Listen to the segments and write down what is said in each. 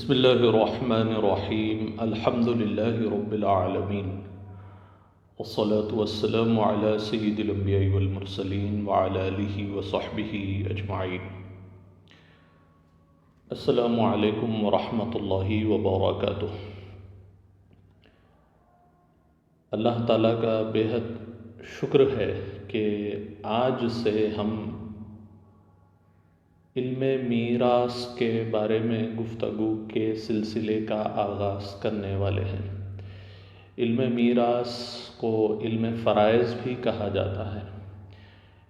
بسم اللہ الرحمن الرحیم الحمد للہ رب العالمین والصلاة والسلام علی سید الانبیاء والمرسلین وعلی آلہ وصحبہ اجمعین۔ السلام علیکم ورحمۃ اللہ وبرکاتہ۔ اللہ تعالیٰ کا بے حد شکر ہے کہ آج سے ہم علم میراث کے بارے میں گفتگو کے سلسلے کا آغاز کرنے والے ہیں۔ علم میراث کو علم فرائض بھی کہا جاتا ہے۔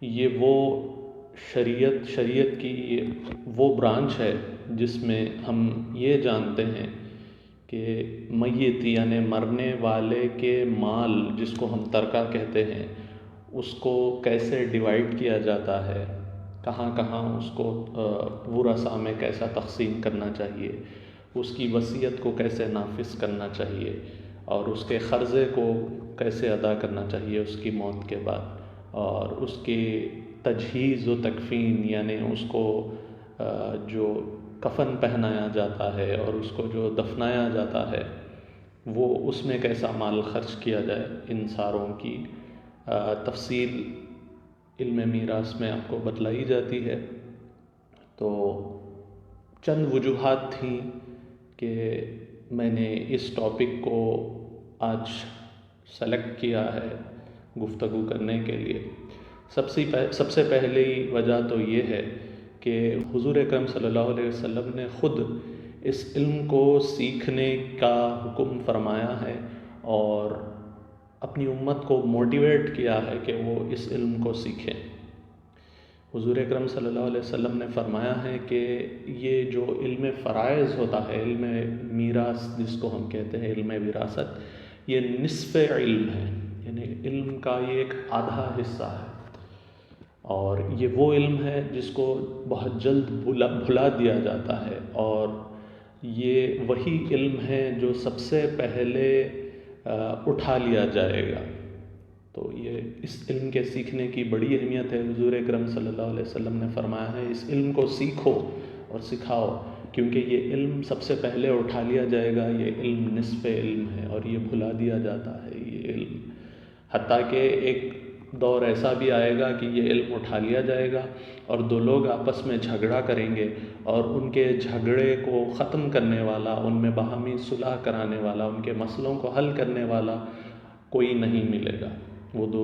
یہ وہ شریعت کی وہ برانچ ہے جس میں ہم یہ جانتے ہیں کہ میت یعنی مرنے والے کے مال، جس کو ہم ترکہ کہتے ہیں، اس کو کیسے ڈیوائیڈ کیا جاتا ہے، کہاں کہاں اس کو ورثاء میں کیسا تقسیم کرنا چاہیے، اس کی وصیت کو کیسے نافذ کرنا چاہیے، اور اس کے قرضے کو کیسے ادا کرنا چاہیے اس کی موت کے بعد، اور اس کی تجہیز و تکفین یعنی اس کو جو کفن پہنایا جاتا ہے اور اس کو جو دفنایا جاتا ہے وہ اس میں کیسا مال خرچ کیا جائے، ان ساروں کی تفصیل علم میراث میں آپ کو بتلائی جاتی ہے۔ تو چند وجوہات تھیں کہ میں نے اس ٹاپک کو آج سلیکٹ کیا ہے گفتگو کرنے کے لیے۔ سب سے پہلی وجہ تو یہ ہے کہ حضور اکرم صلی اللہ علیہ وسلم نے خود اس علم کو سیکھنے کا حکم فرمایا ہے اور اپنی امت کو موٹیویٹ کیا ہے کہ وہ اس علم کو سیکھیں۔ حضور اکرم صلی اللہ علیہ وسلم نے فرمایا ہے کہ یہ جو علم فرائض ہوتا ہے، علم میراث جس کو ہم کہتے ہیں، علم وراثت، یہ نصف علم ہے، یعنی علم کا یہ ایک آدھا حصہ ہے، اور یہ وہ علم ہے جس کو بہت جلد بھلا دیا جاتا ہے، اور یہ وہی علم ہے جو سب سے پہلے اٹھا لیا جائے گا۔ تو یہ اس علم کے سیکھنے کی بڑی اہمیت ہے۔ حضور اکرم صلی اللہ علیہ وسلم نے فرمایا ہے اس علم کو سیکھو اور سکھاؤ، کیونکہ یہ علم سب سے پہلے اٹھا لیا جائے گا، یہ علم نصف علم ہے اور یہ بھلا دیا جاتا ہے یہ علم، حتیٰ کہ ایک دور ایسا بھی آئے گا کہ یہ علم اٹھا لیا جائے گا اور دو لوگ آپس میں جھگڑا کریں گے اور ان کے جھگڑے کو ختم کرنے والا، ان میں باہمی صلح کرانے والا، ان کے مسئلوں کو حل کرنے والا کوئی نہیں ملے گا، وہ دو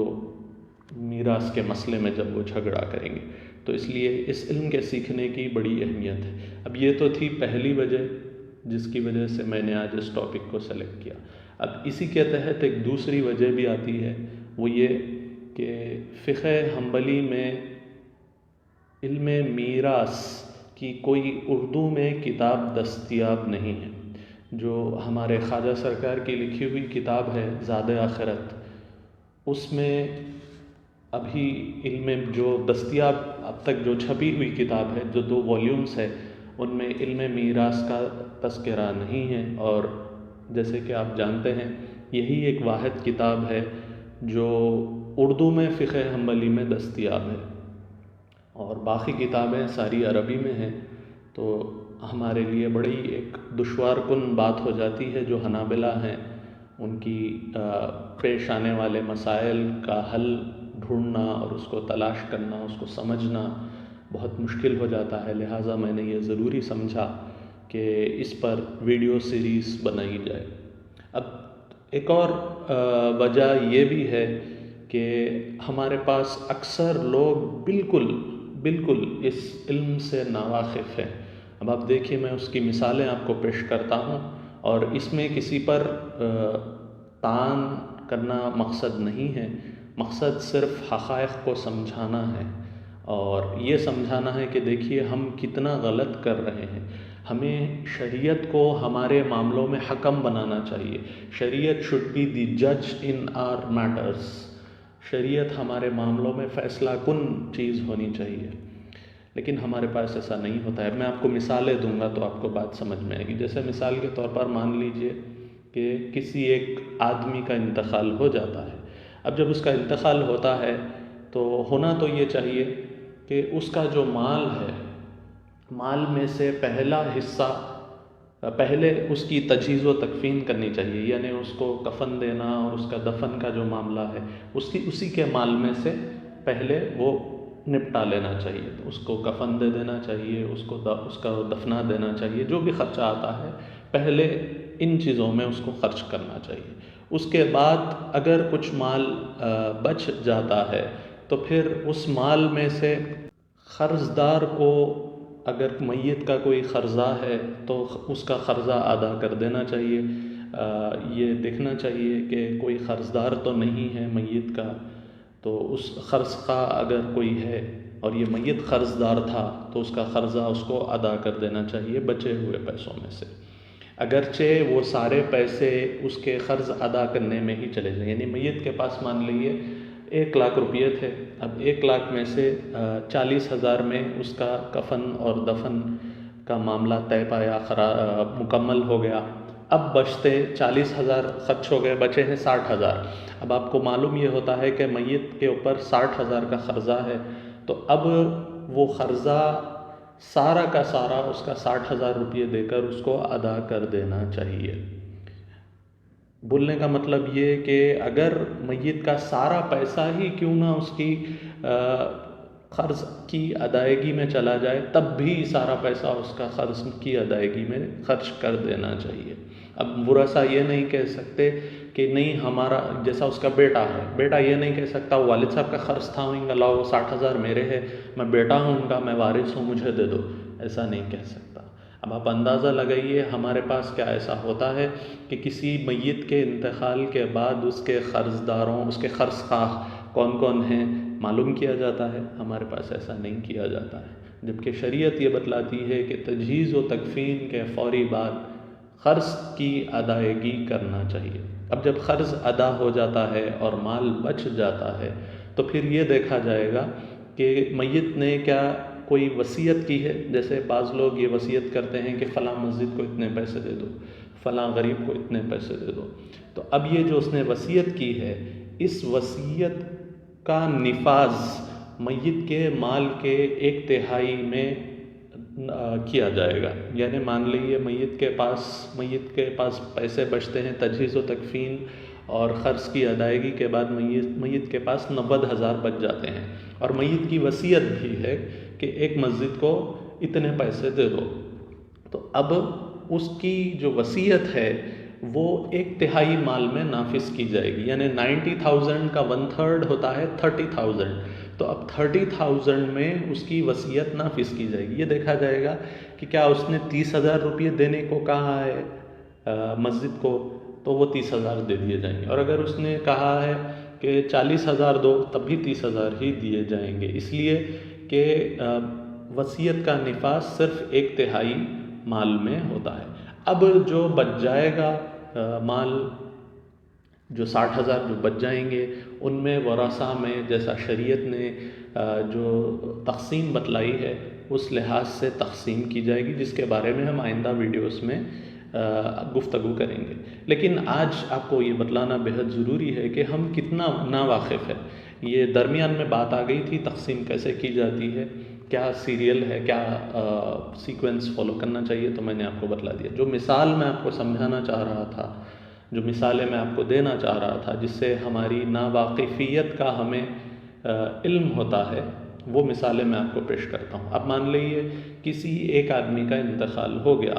میراث کے مسئلے میں جب وہ جھگڑا کریں گے۔ تو اس لیے اس علم کے سیکھنے کی بڑی اہمیت ہے۔ اب یہ تو تھی پہلی وجہ جس کی وجہ سے میں نے آج اس ٹاپک کو سلیکٹ کیا۔ اب اسی کے تحت ایک دوسری وجہ بھی آتی ہے، وہ یہ کہ فقہ حنبلی میں علم میراث کی کوئی اردو میں کتاب دستیاب نہیں ہے۔ جو ہمارے خواجہ سرکار کی لکھی ہوئی کتاب ہے زاد آخرت، اس میں ابھی علم جو دستیاب اب تک جو چھپی ہوئی کتاب ہے، جو 2 والیومز ہے، ان میں علم میراث کا تذکرہ نہیں ہے، اور جیسے کہ آپ جانتے ہیں یہی ایک واحد کتاب ہے جو اردو میں فقہ حنبلی میں دستیاب ہے، اور باقی کتابیں ساری عربی میں ہیں۔ تو ہمارے لیے بڑی ایک دشوار کن بات ہو جاتی ہے، جو حنابلہ ہیں ان کی پیش آنے والے مسائل کا حل ڈھونڈنا اور اس کو تلاش کرنا، اس کو سمجھنا بہت مشکل ہو جاتا ہے، لہٰذا میں نے یہ ضروری سمجھا کہ اس پر ویڈیو سیریز بنائی جائے۔ اب ایک اور وجہ یہ بھی ہے کہ ہمارے پاس اکثر لوگ بالکل اس علم سے ناواقف ہیں۔ اب آپ دیکھیے، میں اس کی مثالیں آپ کو پیش کرتا ہوں، اور اس میں کسی پر طعن کرنا مقصد نہیں ہے، مقصد صرف حقائق کو سمجھانا ہے، اور یہ سمجھانا ہے کہ دیکھیے ہم کتنا غلط کر رہے ہیں۔ ہمیں شریعت کو ہمارے معاملوں میں حکم بنانا چاہیے۔ شریعت should be the judge in our matters۔ شریعت ہمارے معاملوں میں فیصلہ کن چیز ہونی چاہیے، لیکن ہمارے پاس ایسا نہیں ہوتا ہے۔ میں آپ کو مثالیں دوں گا تو آپ کو بات سمجھ میں آئے گی۔ جیسے مثال کے طور پر مان لیجئے کہ کسی ایک آدمی کا انتقال ہو جاتا ہے۔ اب جب اس کا انتقال ہوتا ہے تو ہونا تو یہ چاہیے کہ اس کا جو مال ہے، مال میں سے پہلا حصہ پہلے اس کی تجہیز و تکفین کرنی چاہیے، یعنی اس کو کفن دینا اور اس کا دفن کا جو معاملہ ہے اسی کے مال میں سے پہلے وہ نپٹا لینا چاہیے۔ تو اس کو کفن دے دینا چاہیے، اس کا دفنا دینا چاہیے، جو بھی خرچہ آتا ہے پہلے ان چیزوں میں اس کو خرچ کرنا چاہیے۔ اس کے بعد اگر کچھ مال بچ جاتا ہے تو پھر اس مال میں سے قرض دار کو، اگر میت کا کوئی قرضہ ہے تو اس کا قرضہ ادا کر دینا چاہیے۔ یہ دیکھنا چاہیے کہ کوئی قرض دار تو نہیں ہے میت کا، تو اس قرض کا اگر کوئی ہے اور یہ میت قرض دار تھا تو اس کا قرضہ اس کو ادا کر دینا چاہیے بچے ہوئے پیسوں میں سے، اگرچہ وہ سارے پیسے اس کے قرض ادا کرنے میں ہی چلے جائیں۔ یعنی میت کے پاس مان لیجیے 1,00,000 روپیے تھے، اب 1,00,000 میں سے 40,000 میں اس کا کفن اور دفن کا معاملہ طے پایا، مکمل ہو گیا۔ اب بچتے 40,000 خرچ ہو گئے، بچے ہیں 60,000۔ اب آپ کو معلوم یہ ہوتا ہے کہ میت کے اوپر 60,000 کا قرضہ ہے، تو اب وہ قرضہ سارا کا سارا اس کا 60,000 روپیے دے کر اس کو ادا کر دینا چاہیے۔ بولنے کا مطلب یہ کہ اگر میت کا سارا پیسہ ہی کیوں نہ اس کی قرض کی ادائیگی میں چلا جائے، تب بھی سارا پیسہ اس کا قرض کی ادائیگی میں خرچ کر دینا چاہیے۔ اب ورثہ یہ نہیں کہہ سکتے کہ نہیں ہمارا، جیسا اس کا بیٹا ہے، بیٹا یہ نہیں کہہ سکتا والد صاحب کا قرض تھا ان کا، لاؤ وہ 60,000 میرے ہے، میں بیٹا ہوں ان کا، میں وارث ہوں، مجھے دے دو، ایسا نہیں کہہ سکتا۔ اب آپ اندازہ لگائیے ہمارے پاس کیا ایسا ہوتا ہے کہ کسی میت کے انتقال کے بعد اس کے قرض داروں، اس کے قرض خواہ کون کون ہیں معلوم کیا جاتا ہے، ہمارے پاس ایسا نہیں کیا جاتا ہے، جبکہ شریعت یہ بتلاتی ہے کہ تجہیز و تکفین کے فوری بعد قرض کی ادائیگی کرنا چاہیے۔ اب جب قرض ادا ہو جاتا ہے اور مال بچ جاتا ہے تو پھر یہ دیکھا جائے گا کہ میت نے کیا کوئی وصیت کی ہے، جیسے بعض لوگ یہ وصیت کرتے ہیں کہ فلاں مسجد کو اتنے پیسے دے دو، فلاں غریب کو اتنے پیسے دے دو، تو اب یہ جو اس نے وصیت کی ہے، اس وصیت کا نفاذ میت کے مال کے 1/3 میں کیا جائے گا۔ یعنی مان لیجیے میت کے پاس پیسے بچتے ہیں تجہیز و تکفین اور قرض کی ادائیگی کے بعد میت کے پاس 90,000 بچ جاتے ہیں، اور میت کی وصیت بھی ہے کہ ایک مسجد کو اتنے پیسے دے دو، تو اب اس کی جو وصیت ہے وہ 1/3 مال میں نافذ کی جائے گی۔ یعنی 90,000 کا 1/3 ہوتا ہے 30,000، تو اب 30,000 میں اس کی وصیت نافذ کی جائے گی۔ یہ دیکھا جائے گا کہ کیا اس نے 30,000 روپیے دینے کو کہا ہے مسجد کو، تو وہ 30,000 دے دیے جائیں گے، اور اگر اس نے کہا ہے کہ 40,000 دو، تب بھی 30,000 ہی دیے جائیں گے، اس لیے کہ وصیت کا نفاذ صرف 1/3 مال میں ہوتا ہے۔ اب جو بچ جائے گا مال، جو 60,000 جو بچ جائیں گے، ان میں ورثہ میں جیسا شریعت نے جو تقسیم بتلائی ہے اس لحاظ سے تقسیم کی جائے گی، جس کے بارے میں ہم آئندہ ویڈیوز میں گفتگو کریں گے۔ لیکن آج آپ کو یہ بتلانا بہت ضروری ہے کہ ہم کتنا ناواقف ہے۔ یہ درمیان میں بات آ گئی تھی تقسیم کیسے کی جاتی ہے، کیا سیریل ہے، کیا سیکوینس فالو کرنا چاہیے، تو میں نے آپ کو بتلا دیا۔ جو مثال میں آپ کو سمجھانا چاہ رہا تھا، جو مثالیں میں آپ کو دینا چاہ رہا تھا، جس سے ہماری ناواقفیت کا ہمیں علم ہوتا ہے، وہ مثالیں میں آپ کو پیش کرتا ہوں۔ اب مان لیجیے کسی ایک آدمی کا انتقال ہو گیا،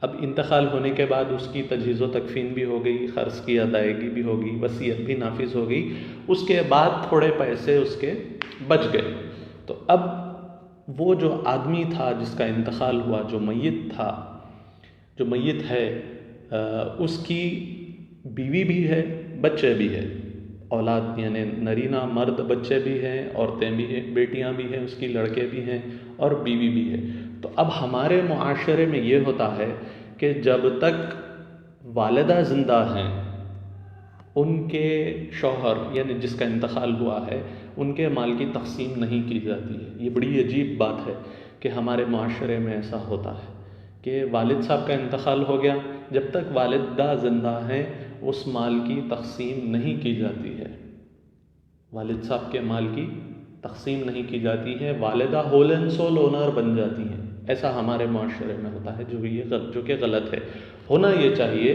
اب انتقال ہونے کے بعد اس کی تجہیز و تکفین بھی ہو گئی، قرض کی ادائیگی بھی ہو گئی، وصیت بھی نافذ ہو گئی، اس کے بعد تھوڑے پیسے اس کے بچ گئے، تو اب وہ جو آدمی تھا جس کا انتقال ہوا، جو میت تھا، جو میت ہے، اس کی بیوی بھی ہے، بچے بھی ہے، اولاد یعنی نرینہ مرد بچے بھی ہیں، عورتیں بھی ہیں، بیٹیاں بھی ہیں، اس کی لڑکے بھی ہیں اور بیوی بھی ہے۔ تو اب ہمارے معاشرے میں یہ ہوتا ہے کہ جب تک والدہ زندہ ہیں، ان کے شوہر یعنی جس کا انتقال ہوا ہے، ان کے مال کی تقسیم نہیں کی جاتی ہے۔ یہ بڑی عجیب بات ہے کہ ہمارے معاشرے میں ایسا ہوتا ہے کہ والد صاحب کا انتقال ہو گیا، جب تک والدہ زندہ ہیں اس مال کی تقسیم نہیں کی جاتی ہے، والد صاحب کے مال کی تقسیم نہیں کی جاتی ہے، والدہ ہول اینڈ سول اونر بن جاتی ہیں، ایسا ہمارے معاشرے میں ہوتا ہے جو کہ غلط ہے۔ ہونا یہ چاہیے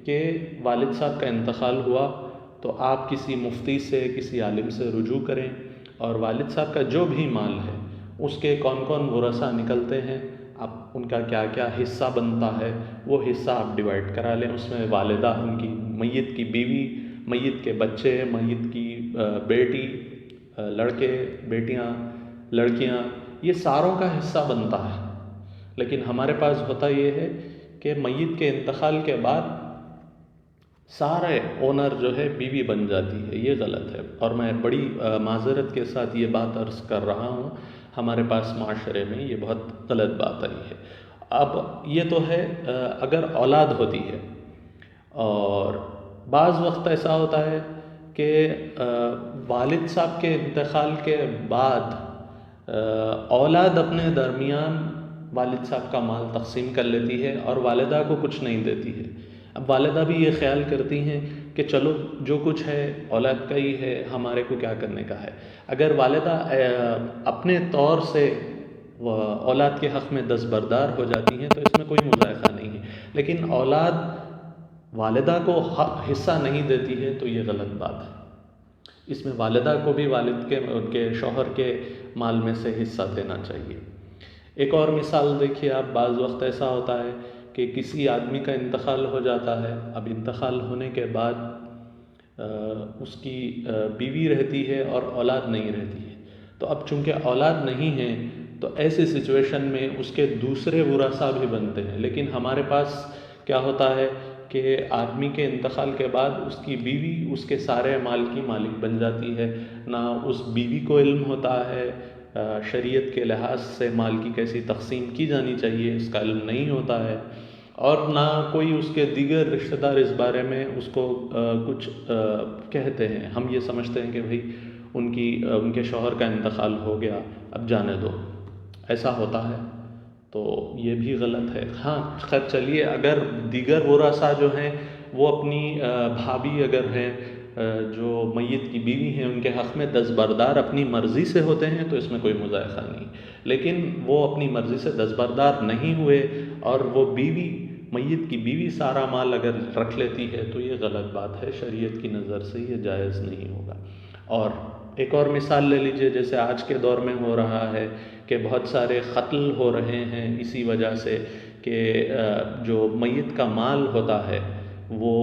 کہ والد صاحب کا انتقال ہوا تو آپ کسی مفتی سے، کسی عالم سے رجوع کریں، اور والد صاحب کا جو بھی مال ہے اس کے کون کون ورثہ نکلتے ہیں، اب ان کا کیا کیا حصہ بنتا ہے، وہ حصہ آپ ڈیوائڈ کرا لیں۔ اس میں والدہ، ان کی میت کی بیوی، میت کے بچے، میت کی بیٹی، لڑکے، بیٹیاں، لڑکیاں، یہ ساروں کا حصہ بنتا ہے۔ لیکن ہمارے پاس ہوتا یہ ہے کہ میت کے انتقال کے بعد سارے اونر جو ہے بیوی بن جاتی ہے، یہ غلط ہے، اور میں بڑی معذرت کے ساتھ یہ بات عرض کر رہا ہوں، ہمارے پاس معاشرے میں یہ بہت غلط بات آئی ہے۔ اب یہ تو ہے اگر اولاد ہوتی ہے، اور بعض وقت ایسا ہوتا ہے کہ والد صاحب کے انتقال کے بعد اولاد اپنے درمیان والد صاحب کا مال تقسیم کر لیتی ہے اور والدہ کو کچھ نہیں دیتی ہے۔ اب والدہ بھی یہ خیال کرتی ہیں کہ چلو جو کچھ ہے اولاد کا ہی ہے، ہمارے کو کیا کرنے کا ہے۔ اگر والدہ اپنے طور سے اولاد کے حق میں دستبردار ہو جاتی ہیں تو اس میں کوئی مذائقہ نہیں ہے، لیکن اولاد والدہ کو حصہ نہیں دیتی ہے تو یہ غلط بات ہے۔ اس میں والدہ کو بھی والد کے، ان کے شوہر کے مال میں سے حصہ دینا چاہیے۔ ایک اور مثال دیکھیے آپ، بعض وقت ایسا ہوتا ہے کہ کسی آدمی کا انتقال ہو جاتا ہے، اب انتقال ہونے کے بعد اس کی بیوی رہتی ہے اور اولاد نہیں رہتی ہے، تو اب چونکہ اولاد نہیں ہے تو ایسی سچویشن میں اس کے دوسرے ورثاء بھی بنتے ہیں۔ لیکن ہمارے پاس کیا ہوتا ہے کہ آدمی کے انتقال کے بعد اس کی بیوی اس کے سارے مال کی مالک بن جاتی ہے، نہ اس بیوی کو علم ہوتا ہے شریعت کے لحاظ سے مال کی کیسی تقسیم کی جانی چاہیے، اس کا علم نہیں ہوتا ہے، اور نہ کوئی اس کے دیگر رشتہ دار اس بارے میں اس کو کچھ کہتے ہیں۔ ہم یہ سمجھتے ہیں کہ بھئی ان کے شوہر کا انتقال ہو گیا، اب جانے دو، ایسا ہوتا ہے تو یہ بھی غلط ہے۔ ہاں خیر چلیے، اگر دیگر ورثاء جو ہیں وہ اپنی بھابھی اگر ہیں جو میت کی بیوی ہیں، ان کے حق میں دستبردار اپنی مرضی سے ہوتے ہیں تو اس میں کوئی مذائقہ نہیں، لیکن وہ اپنی مرضی سے دستبردار نہیں ہوئے اور وہ بیوی، میت کی بیوی سارا مال اگر رکھ لیتی ہے تو یہ غلط بات ہے، شریعت کی نظر سے یہ جائز نہیں ہوگا۔ اور ایک اور مثال لے لیجئے، جیسے آج کے دور میں ہو رہا ہے کہ بہت سارے قتل ہو رہے ہیں اسی وجہ سے کہ جو میت کا مال ہوتا ہے وہ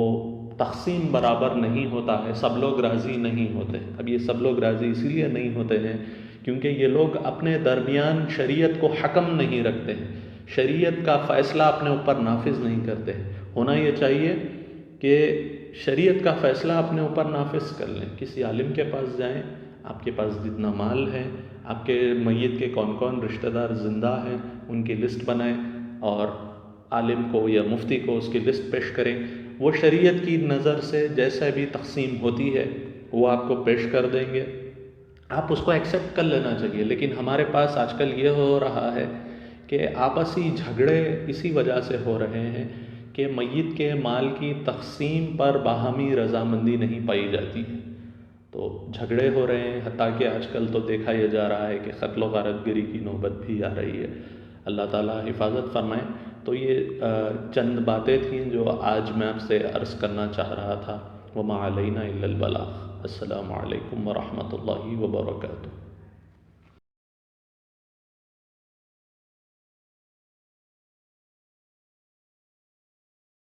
تقسیم برابر نہیں ہوتا ہے، سب لوگ راضی نہیں ہوتے۔ اب یہ سب لوگ راضی اس لیے نہیں ہوتے ہیں کیونکہ یہ لوگ اپنے درمیان شریعت کو حکم نہیں رکھتے ہیں، شریعت کا فیصلہ اپنے اوپر نافذ نہیں کرتے ہیں۔ ہونا یہ چاہیے کہ شریعت کا فیصلہ اپنے اوپر نافذ کر لیں، کسی عالم کے پاس جائیں، آپ کے پاس جتنا مال ہے، آپ کے میت کے کون کون رشتہ دار زندہ ہیں، ان کی لسٹ بنائیں اور عالم کو یا مفتی کو اس کی لسٹ پیش کریں، وہ شریعت کی نظر سے جیسا بھی تقسیم ہوتی ہے وہ آپ کو پیش کر دیں گے، آپ اس کو ایکسیپٹ کر لینا چاہیے۔ لیکن ہمارے پاس آج کل یہ ہو رہا ہے کہ آپسی جھگڑے اسی وجہ سے ہو رہے ہیں کہ میت کے مال کی تقسیم پر باہمی رضامندی نہیں پائی جاتی ہے، تو جھگڑے ہو رہے ہیں، حتیٰ کہ آج کل تو دیکھا یہ جا رہا ہے کہ قتل و غارت گری کی نوبت بھی آ رہی ہے۔ اللہ تعالیٰ حفاظت فرمائے۔ تو یہ چند باتیں تھیں جو آج میں آپ سے عرض کرنا چاہ رہا تھا۔ وما علینا الا البلاغ۔ السلام علیکم ورحمۃ اللہ وبرکاتہ۔